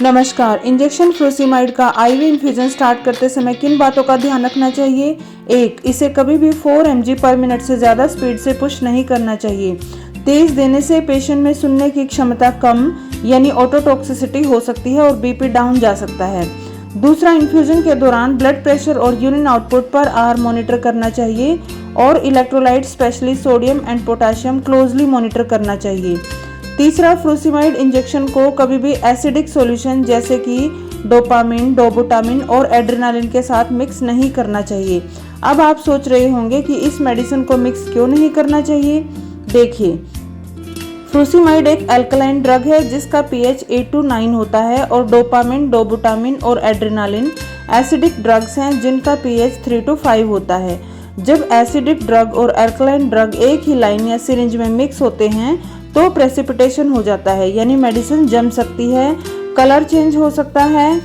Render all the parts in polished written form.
नमस्कार। इंजेक्शन फ्रूसिमाइड का IV infusion start करते समय किन बातों का ध्यान रखना चाहिए। 1. इसे कभी भी 4 mg पर मिनट से ज़्यादा स्पीड से पुश नहीं करना चाहिए। तेज देने से पेशेंट में सुनने की क्षमता कम यानी ऑटोटॉक्सिसिटी हो सकती है और बीपी डाउन जा सकता है। दूसरा, इन्फ्यूजन के दौरान ब्लड प्रेशर और यूरिन आउटपुट पर आर मॉनिटर करना चाहिए और electrolyte specially sodium and potassium closely monitor करना चाहिए। तीसरा, फ्रूसिमाइड इंजेक्शन को कभी भी एसिडिक सॉल्यूशन जैसे कि डोपामिन, डोबुटामिन और एड्रेनालिन के साथ मिक्स नहीं करना चाहिए। अब आप सोच रहे होंगे कि इस मेडिसिन को मिक्स क्यों नहीं करना चाहिए। देखिए, फ्रूसिमाइड एक अल्कलाइन ड्रग है जिसका pH 8 to 9 होता है और डोपामिन, डोबुटामिन और एड्रेनालिन एसिडिक ड्रग्स हैं जिनका pH 3 to 5 होता है। जब एसिडिक ड्रग और अल्कलाइन ड्रग एक ही लाइन या सिरिंज में मिक्स होते हैं तो प्रेसिपिटेशन हो जाता है यानी मेडिसिन जम सकती है, कलर चेंज हो सकता है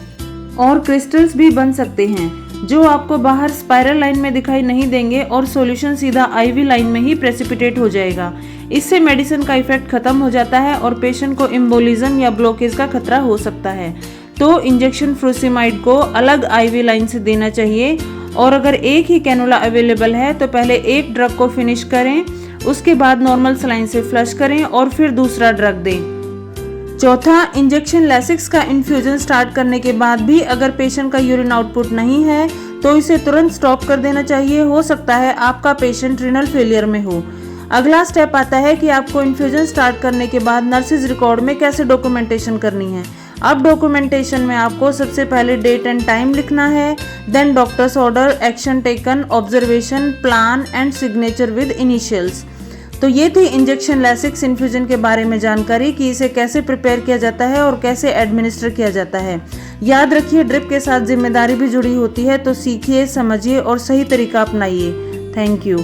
और क्रिस्टल्स भी बन सकते हैं जो आपको बाहर स्पाइरल लाइन में दिखाई नहीं देंगे और सॉल्यूशन सीधा आईवी लाइन में ही प्रेसिपिटेट हो जाएगा। इससे मेडिसिन का इफेक्ट खत्म हो जाता है और पेशेंट को एम्बोलिज्म या ब्लॉकेज का खतरा हो सकता है। तो इंजेक्शन फ्रूसिमाइड को अलग आईवी लाइन से देना चाहिए और अगर एक ही कैनुला अवेलेबल है तो पहले एक ड्रग को फिनिश करें, उसके बाद नॉर्मल सलाइन से फ्लश करें और फिर दूसरा ड्रग दें। चौथा, इंजेक्शन लैसिक्स का इन्फ्यूजन स्टार्ट करने के बाद भी अगर पेशेंट का यूरिन आउटपुट नहीं है तो इसे तुरंत स्टॉप कर देना चाहिए। हो सकता है आपका पेशेंट रिनल फेलियर में हो। अगला स्टेप आता है कि आपको इन्फ्यूजन स्टार्ट करने के बाद नर्सिस रिकॉर्ड में कैसे डॉक्यूमेंटेशन करनी है। अब डॉक्यूमेंटेशन में आपको सबसे पहले डेट एंड टाइम लिखना है, then doctors order, action taken, observation, plan and signature with initials. तो ये थी इंजेक्शन लैसिक्स इन्फ्यूजन के बारे में जानकारी कि इसे कैसे प्रिपेयर किया जाता है और कैसे एडमिनिस्टर किया जाता है। याद रखिए, ड्रिप के साथ जिम्मेदारी भी जुड़ी होती है, तो सीखिए, समझिए और सही तरीका अपनाइए। Thank you.